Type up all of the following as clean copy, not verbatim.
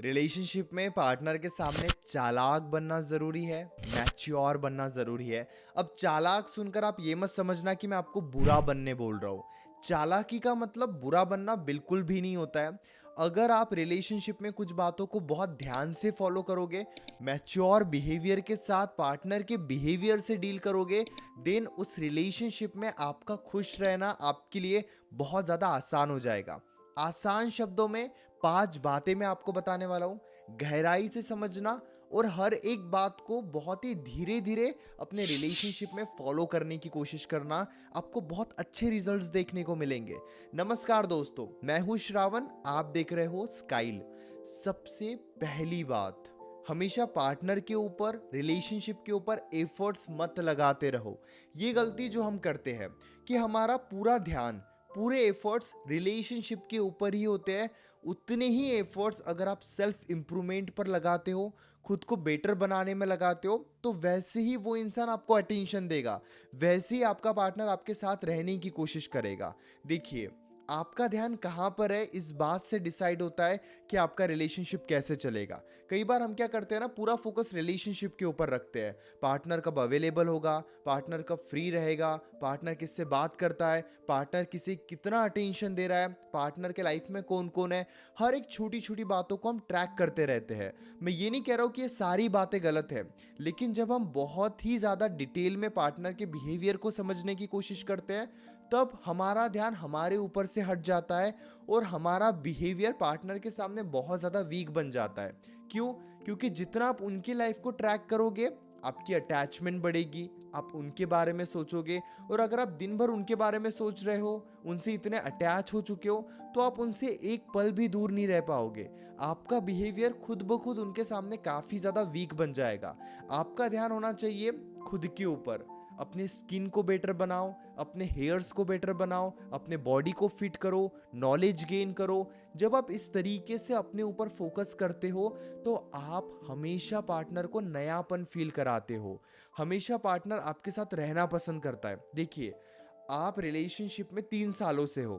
Relationship में partner के सामने चालाक बनना ज़रूरी है, मैच्योर बनना ज़रूरी है। अब चालाक सुनकर आप ये मत समझना कि मैं आपको बुरा बनने बोल रहा हूँ। चालाकी का मतलब बुरा बनना बिल्कुल भी नहीं होता है। अगर आप रिलेशनशिप में कुछ बातों को बहुत ध्यान से फॉलो करोगे, मैच्योर बिहेवियर के साथ पार्टनर के बिहेवियर से डील करोगे, देन उस रिलेशनशिप में आपका खुश रहना आपके लिए बहुत ज़्यादा आसान हो जाएगा। आसान शब्दों में 5 बातें मैं आपको बताने वाला हूँ। गहराई से समझना और हर एक बात को बहुत ही धीरे धीरे अपने रिलेशनशिप में फॉलो करने की कोशिश करना, आपको बहुत अच्छे रिजल्ट्स देखने को मिलेंगे। नमस्कार दोस्तों, मैं हूँ श्रावण, आप देख रहे हो स्काइल। सबसे पहली बात, हमेशा पार्टनर के ऊपर, रिलेशनशिप के ऊपर एफर्ट्स मत लगाते रहो। ये गलती जो हम करते हैं कि हमारा पूरा ध्यान, पूरे एफर्ट्स रिलेशनशिप के ऊपर ही होते हैं। उतने ही एफर्ट्स अगर आप सेल्फ इंप्रूवमेंट पर लगाते हो, खुद को बेटर बनाने में लगाते हो, तो वैसे ही वो इंसान आपको अटेंशन देगा, वैसे ही आपका पार्टनर आपके साथ रहने की कोशिश करेगा। देखिए, आपका ध्यान कहाँ पर है इस बात से डिसाइड होता है कि आपका रिलेशनशिप कैसे चलेगा। कई बार हम क्या करते हैं ना, पूरा फोकस रिलेशनशिप के ऊपर रखते हैं। पार्टनर कब अवेलेबल होगा, पार्टनर कब फ्री रहेगा, पार्टनर किससे बात करता है, पार्टनर किसे कितना अटेंशन दे रहा है, पार्टनर के लाइफ में कौन कौन है। हर एक छोटी छोटी बातों को हम ट्रैक करते रहते हैं। मैं ये नहीं कह रहा हूँ कि ये सारी बातें गलत है, लेकिन जब हम बहुत ही ज़्यादा डिटेल में पार्टनर के बिहेवियर को समझने की कोशिश करते हैं, तब हमारा ध्यान हमारे ऊपर से हट जाता है और हमारा बिहेवियर पार्टनर के सामने बहुत ज़्यादा वीक बन जाता है। क्यों? क्योंकि जितना आप उनकी लाइफ को ट्रैक करोगे, आपकी अटैचमेंट बढ़ेगी, आप उनके बारे में सोचोगे। और अगर आप दिन भर उनके बारे में सोच रहे हो, उनसे इतने अटैच हो चुके हो, तो आप उनसे एक पल भी दूर नहीं रह पाओगे। आपका बिहेवियर खुद ब खुद उनके सामने काफ़ी ज़्यादा वीक बन जाएगा। आपका ध्यान होना चाहिए खुद के ऊपर। अपने स्किन को बेटर बनाओ, अपने हेयर्स को बेटर बनाओ, अपने बॉडी को फिट करो, नॉलेज गेन करो। जब आप इस तरीके से अपने ऊपर फोकस करते हो, तो आप हमेशा पार्टनर को नयापन फील कराते हो। हमेशा पार्टनर आपके साथ रहना पसंद करता है। देखिए, आप रिलेशनशिप में 3 सालों से हो।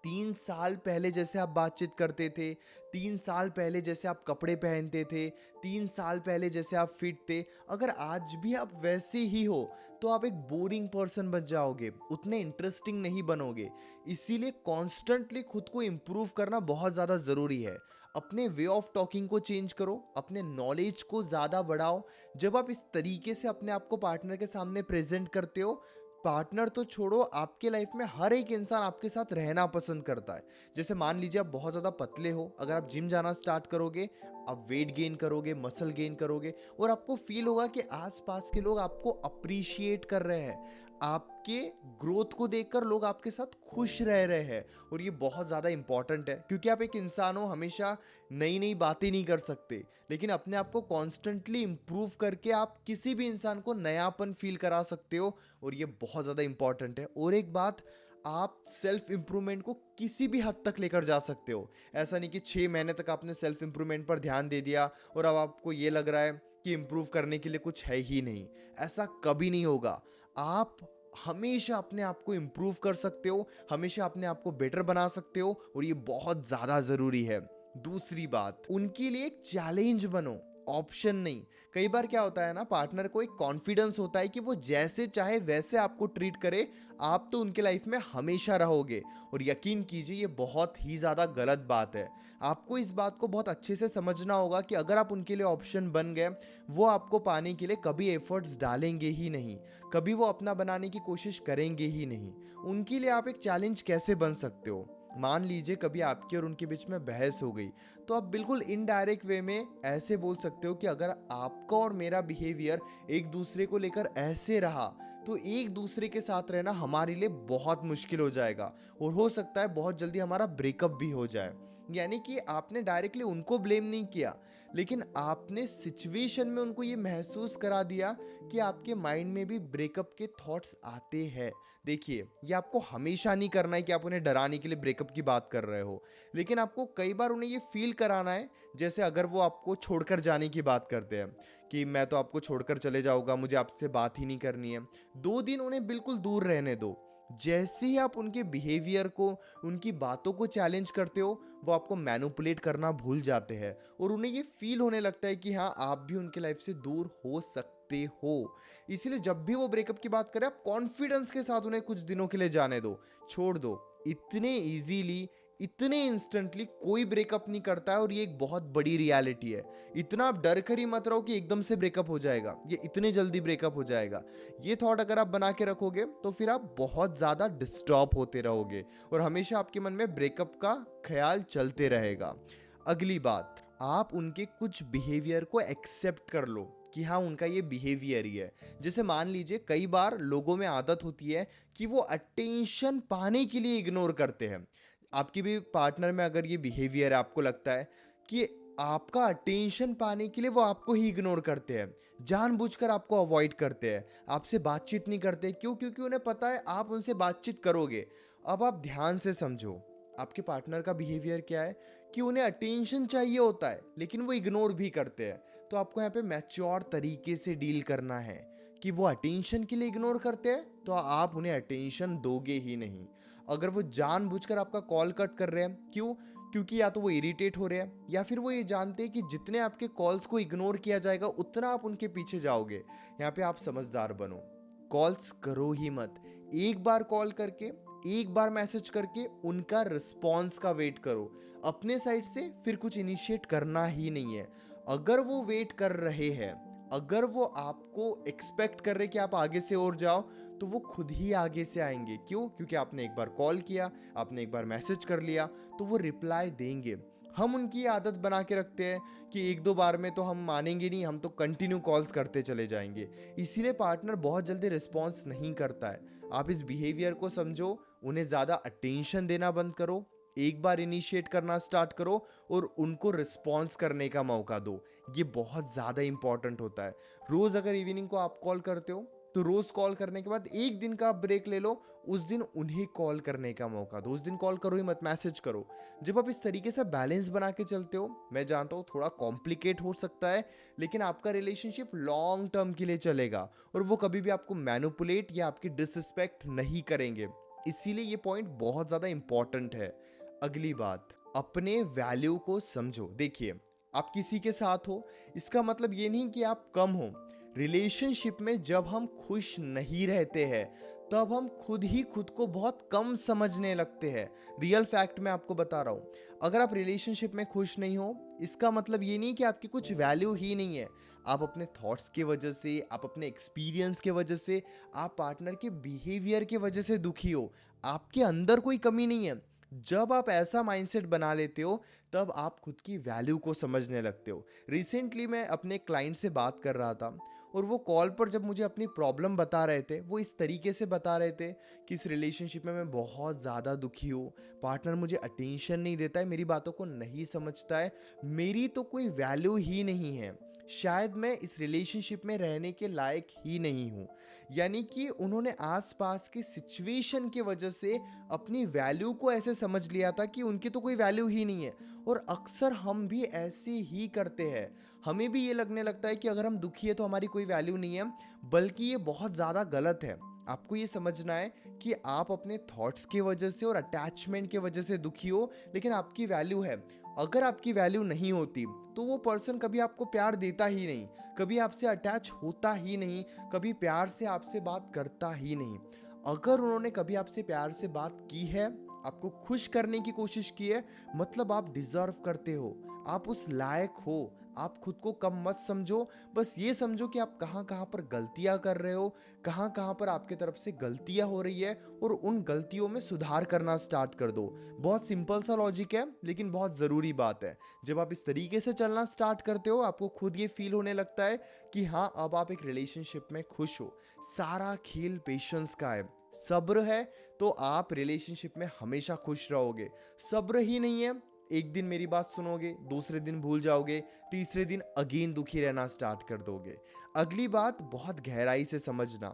3 साल पहले जैसे आप बातचीत करते थे, 3 साल पहले जैसे आप कपड़े पहनते थे, 3 साल पहले जैसे आप फिट थे, अगर आज भी आप वैसे ही हो, तो आप एक बोरिंग पर्सन बन जाओगे, उतने इंटरेस्टिंग नहीं बनोगे। इसीलिए कॉन्स्टेंटली खुद को इम्प्रूव करना बहुत ज़्यादा ज़रूरी है। अपने वे ऑफ टॉकिंग को चेंज करो, अपने नॉलेज को ज़्यादा बढ़ाओ। जब आप इस तरीके से अपने आप को पार्टनर के सामने प्रेजेंट करते हो, पार्टनर तो छोड़ो, आपके लाइफ में हर एक इंसान आपके साथ रहना पसंद करता है। जैसे मान लीजिए आप बहुत ज़्यादा पतले हो, अगर आप जिम जाना स्टार्ट करोगे, आप वेट गेन करोगे, मसल गेन करोगे, और आपको फील होगा कि आसपास के लोग आपको अप्रिशिएट कर रहे हैं, आपके ग्रोथ को देखकर लोग आपके साथ खुश रह रहे हैं। और ये बहुत ज़्यादा इंपॉर्टेंट है, क्योंकि आप एक इंसान हो, हमेशा नई नई बातें नहीं कर सकते, लेकिन अपने आप को कॉन्स्टेंटली इम्प्रूव करके आप किसी भी इंसान को नयापन फील करा सकते हो। और ये बहुत ज़्यादा इंपॉर्टेंट है। और एक बात, आप सेल्फ इंप्रूवमेंट को किसी भी हद तक लेकर जा सकते हो। ऐसा नहीं कि 6 महीने तक आपने सेल्फ इंप्रूवमेंट पर ध्यान दे दिया और अब आपको ये लग रहा है कि इंप्रूव करने के लिए कुछ है ही नहीं। ऐसा कभी नहीं होगा। आप हमेशा अपने आप को इंप्रूव कर सकते हो, हमेशा अपने आप को बेटर बना सकते हो, और ये बहुत ज़्यादा ज़रूरी है। दूसरी बात, उनके लिए एक चैलेंज बनो, ऑप्शन नहीं। कई बार क्या होता है ना, पार्टनर को एक कॉन्फिडेंस होता है कि वो जैसे चाहे वैसे आपको ट्रीट करे, आप तो उनके लाइफ में हमेशा रहोगे। और यकीन कीजिए, ये बहुत ही ज़्यादा गलत बात है। आपको इस बात को बहुत अच्छे से समझना होगा कि अगर आप उनके लिए ऑप्शन बन गए, वो आपको पाने के लिए कभी एफर्ट्स डालेंगे ही नहीं, कभी वो अपना बनाने की कोशिश करेंगे ही नहीं। उनके लिए आप एक चैलेंज कैसे बन सकते हो? मान लीजिए कभी आपकी और उनके बीच में बहस हो गई, तो आप बिल्कुल इनडायरेक्ट वे में ऐसे बोल सकते हो कि अगर आपका और मेरा बिहेवियर एक दूसरे को लेकर ऐसे रहा, तो एक दूसरे के साथ रहना हमारे लिए बहुत मुश्किल हो जाएगा, और हो सकता है बहुत जल्दी हमारा ब्रेकअप भी हो जाए। यानी कि आपने डायरेक्टली उनको ब्लेम नहीं किया, लेकिन आपने सिचुएशन में उनको ये महसूस करा दिया कि आपके माइंड में भी ब्रेकअप के थॉट्स आते हैं। देखिए, ये आपको हमेशा नहीं करना है कि आप उन्हें डराने के लिए ब्रेकअप की बात कर रहे हो, लेकिन आपको कई बार उन्हें ये फील कराना है, जैसे अगर वो आपको छोड़कर जाने की बात करते हैं कि मैं तो आपको छोड़कर चले जाऊंगा, मुझे आपसे बात ही नहीं करनी है। 2 दिन उन्हें बिल्कुल दूर रहने दो। जैसे ही आप उनके बिहेवियर को, उनकी बातों को चैलेंज करते हो, वो आपको मैनिपुलेट करना भूल जाते हैं और उन्हें ये फील होने लगता है कि हाँ, आप भी उनके लाइफ से दूर हो सकते हो। इसीलिए जब भी वो ब्रेकअप की बात करें, आप कॉन्फिडेंस के साथ उन्हें कुछ दिनों के लिए जाने दो, छोड़ दो। इतने इजीली, इतने इंस्टेंटली कोई ब्रेकअप नहीं करता है और ये एक बहुत बड़ी रियलिटी है। इतना आप डर कर ही मत रहो कि एकदम से ब्रेकअप हो जाएगा, ये इतने जल्दी ब्रेकअप हो जाएगा। ये थॉट अगर आप बना के रखोगे तो फिर आप बहुत ज़्यादा डिस्टर्ब होते रहोगे और हमेशा आपके मन में ब्रेकअप का ख्याल चलते रहेगा। अगली बात, आप उनके कुछ बिहेवियर को एक्सेप्ट कर लो कि हाँ, उनका ये बिहेवियर ही है। जैसे मान लीजिए, कई बार लोगों में आदत होती है कि वो अटेंशन पाने के लिए इग्नोर करते हैं। आपकी भी पार्टनर में अगर ये बिहेवियर है, आपको लगता है कि आपका अटेंशन पाने के लिए वो आपको ही इग्नोर करते हैं, जानबूझकर आपको अवॉइड करते हैं, आपसे बातचीत नहीं करते, क्यों? क्योंकि उन्हें पता है आप उनसे बातचीत करोगे। अब आप ध्यान से समझो, आपके पार्टनर का बिहेवियर क्या है कि उन्हें अटेंशन चाहिए होता है लेकिन वो इग्नोर भी करते हैं। तो आपको यहाँ पे मैच्योर तरीके से डील करना है कि वो अटेंशन के लिए इग्नोर करते हैं तो आप उन्हें अटेंशन दोगे ही नहीं। अगर वो जानबूझकर आपका कॉल कट कर रहे हैं, क्यों? क्योंकि या तो वो इरिटेट हो रहे हैं या फिर वो ये जानते हैं कि जितने आपके कॉल्स को इग्नोर किया जाएगा उतना आप उनके पीछे जाओगे। यहाँ पे आप समझदार बनो, कॉल्स करो ही मत। एक बार कॉल करके, एक बार मैसेज करके उनका रिस्पॉन्स का वेट करो। अपने साइड से फिर कुछ इनिशिएट करना ही नहीं है। अगर वो वेट कर रहे हैं, अगर वो आपको एक्सपेक्ट कर रहे कि आप आगे से और जाओ, तो वो खुद ही आगे से आएंगे। क्यों? क्योंकि आपने एक बार कॉल किया, आपने एक बार मैसेज कर लिया, तो वो रिप्लाई देंगे। हम उनकी आदत बना के रखते हैं कि एक दो बार में तो हम मानेंगे नहीं, हम तो कंटिन्यू कॉल्स करते चले जाएंगे। इसीलिए पार्टनर बहुत जल्दी रिस्पॉन्स नहीं करता है। आप इस बिहेवियर को समझो, उन्हें ज़्यादा अटेंशन देना बंद करो, एक बार इनिशिएट करना स्टार्ट करो और उनको रिस्पॉन्स करने का मौका दो। ये बहुत ज़्यादा इंपॉर्टेंट होता है। रोज़ अगर इवनिंग को आप कॉल करते हो तो रोज़ कॉल करने के बाद एक दिन का आप ब्रेक ले लो, उस दिन उन्हें कॉल करने का मौका दो। उस दिन कॉल करो ही मत, मैसेज करो। जब आप इस तरीके से बैलेंस बना के चलते हो, मैं जानता हूँ थोड़ा कॉम्प्लिकेट हो सकता है, लेकिन आपका रिलेशनशिप लॉन्ग टर्म के लिए चलेगा और वो कभी भी आपको मैनिपुलेट या आपकी डिसरिस्पेक्ट नहीं करेंगे। इसीलिए ये पॉइंट बहुत ज़्यादा इंपॉर्टेंट है। अगली बात, अपने वैल्यू को समझो। देखिए, आप किसी के साथ हो, इसका मतलब ये नहीं कि आप कम हो। रिलेशनशिप में जब हम खुश नहीं रहते हैं तब हम खुद ही खुद को बहुत कम समझने लगते हैं। रियल फैक्ट मैं आपको बता रहा हूँ। अगर आप रिलेशनशिप में खुश नहीं हो, इसका मतलब ये नहीं कि आपकी कुछ वैल्यू ही नहीं है। आप अपने थॉट्स की वजह से, आप अपने एक्सपीरियंस की वजह से, आप पार्टनर के बिहेवियर की वजह से दुखी हो। आपके अंदर कोई कमी नहीं है। जब आप ऐसा माइंडसेट बना लेते हो तब आप खुद की वैल्यू को समझने लगते हो। रिसेंटली मैं अपने क्लाइंट से बात कर रहा था और वो कॉल पर जब मुझे अपनी प्रॉब्लम बता रहे थे, वो इस तरीके से बता रहे थे कि इस रिलेशनशिप में मैं बहुत ज़्यादा दुखी हूँ, पार्टनर मुझे अटेंशन नहीं देता है, मेरी बातों को नहीं समझता है, मेरी तो कोई वैल्यू ही नहीं है, शायद मैं इस रिलेशनशिप में रहने के लायक ही नहीं हूँ। यानी कि उन्होंने आसपास की सिचुएशन की वजह से अपनी वैल्यू को ऐसे समझ लिया था कि उनकी तो कोई वैल्यू ही नहीं है। और अक्सर हम भी ऐसे ही करते हैं। हमें भी ये लगने लगता है कि अगर हम दुखी है तो हमारी कोई वैल्यू नहीं है, बल्कि ये बहुत ज़्यादा गलत है। आपको ये समझना है कि आप अपने थॉट्स की वजह से और अटैचमेंट की वजह से दुखी हो, लेकिन आपकी वैल्यू है। अगर आपकी वैल्यू नहीं होती तो वो पर्सन कभी आपको प्यार देता ही नहीं, कभी आपसे अटैच होता ही नहीं, कभी प्यार से आपसे बात करता ही नहीं। अगर उन्होंने कभी आपसे प्यार से बात की है, आपको खुश करने की कोशिश की है, मतलब आप डिजर्व करते हो, आप उस लायक हो। आप खुद को कम मत समझो, बस ये समझो कि आप कहाँ कहाँ पर गलतियाँ कर रहे हो, कहाँ कहाँ पर आपके तरफ से गलतियाँ हो रही है, और उन गलतियों में सुधार करना स्टार्ट कर दो। बहुत सिंपल सा लॉजिक है लेकिन बहुत ज़रूरी बात है। जब आप इस तरीके से चलना स्टार्ट करते हो, आपको खुद ये फील होने लगता है कि हाँ, अब आप एक रिलेशनशिप में खुश हो। सारा खेल पेशेंस का है। सब्र है तो आप रिलेशनशिप में हमेशा खुश रहोगे। सब्र ही नहीं है, एक दिन मेरी बात सुनोगे, दूसरे दिन भूल जाओगे, तीसरे दिन अगेन दुखी रहना स्टार्ट कर दोगे। अगली बात बहुत गहराई से समझना,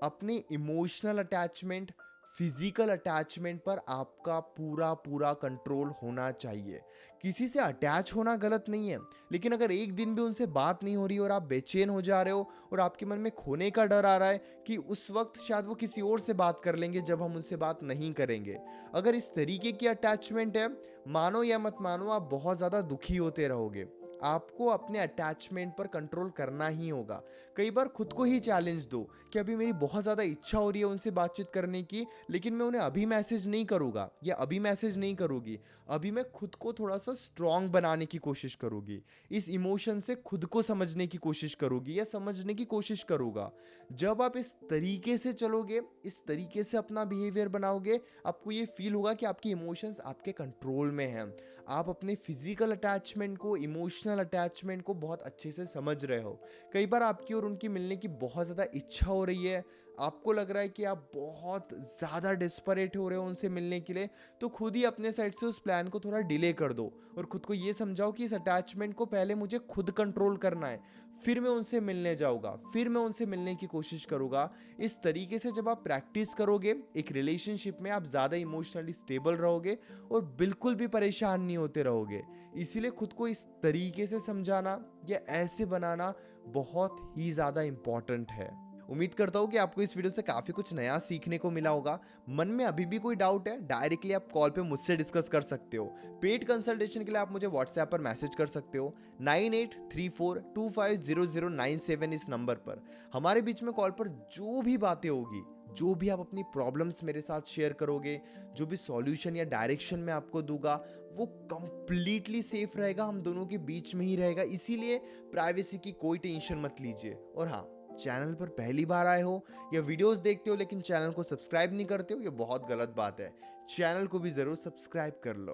अपने इमोशनल अटैचमेंट फिजिकल अटैचमेंट पर आपका पूरा पूरा कंट्रोल होना चाहिए। किसी से अटैच होना गलत नहीं है, लेकिन अगर एक दिन भी उनसे बात नहीं हो रही और आप बेचैन हो जा रहे हो और आपके मन में खोने का डर आ रहा है कि उस वक्त शायद वो किसी और से बात कर लेंगे जब हम उनसे बात नहीं करेंगे, अगर इस तरीके की अटैचमेंट है, मानो या मत मानो, आप बहुत ज़्यादा दुखी होते रहोगे। आपको अपने अटैचमेंट पर कंट्रोल करना ही होगा। कई बार खुद को ही चैलेंज दो कि अभी मेरी बहुत ज़्यादा इच्छा हो रही है उनसे बातचीत करने की, लेकिन मैं उन्हें अभी मैसेज नहीं करूँगा या अभी मैसेज नहीं करूँगी। अभी मैं खुद को थोड़ा सा स्ट्रांग बनाने की कोशिश करूँगी, इस इमोशन से खुद को समझने की कोशिश करूँगी या समझने की कोशिश करूँगा। जब आप इस तरीके से चलोगे, इस तरीके से अपना बिहेवियर बनाओगे, आपको ये फील होगा कि आपके इमोशंस आपके कंट्रोल में हैं। आप अपने फिजिकल अटैचमेंट को, इमोशनल अटैचमेंट को बहुत अच्छे से समझ रहे हो। कई बार आपकी और उनकी मिलने की बहुत ज़्यादा इच्छा हो रही है, आपको लग रहा है कि आप बहुत ज़्यादा डिस्परेट हो रहे हो उनसे मिलने के लिए, तो खुद ही अपने साइड से उस प्लान को थोड़ा डिले कर दो और खुद को ये समझाओ कि इस अटैचमेंट को पहले मुझे खुद कंट्रोल करना है, फिर मैं उनसे मिलने जाऊँगा, फिर मैं उनसे मिलने की कोशिश करूँगा। इस तरीके से जब आप प्रैक्टिस करोगे, एक रिलेशनशिप में आप ज़्यादा इमोशनली स्टेबल रहोगे और बिल्कुल भी परेशान नहीं होते रहोगे। इसीलिए खुद को इस तरीके से समझाना या ऐसे बनाना बहुत ही ज़्यादा इम्पॉर्टेंट है। उम्मीद करता हूँ कि आपको इस वीडियो से काफ़ी कुछ नया सीखने को मिला होगा। मन में अभी भी कोई डाउट है, डायरेक्टली आप कॉल पे मुझसे डिस्कस कर सकते हो। पेड कंसल्टेशन के लिए आप मुझे व्हाट्सएप पर मैसेज कर सकते हो 9834250097 इस नंबर पर। हमारे बीच में कॉल पर जो भी बातें होगी, जो भी आप अपनी प्रॉब्लम्स मेरे साथ शेयर करोगे, जो भी सॉल्यूशन या डायरेक्शन मैं आपको दूंगा, वो कंप्लीटली सेफ रहेगा, हम दोनों के बीच में ही रहेगा। इसीलिए प्राइवेसी की कोई टेंशन मत लीजिए। और हाँ, चैनल पर पहली बार आए हो या वीडियोस देखते हो लेकिन चैनल को सब्सक्राइब नहीं करते हो, ये बहुत गलत बात है। चैनल को भी जरूर सब्सक्राइब कर लो।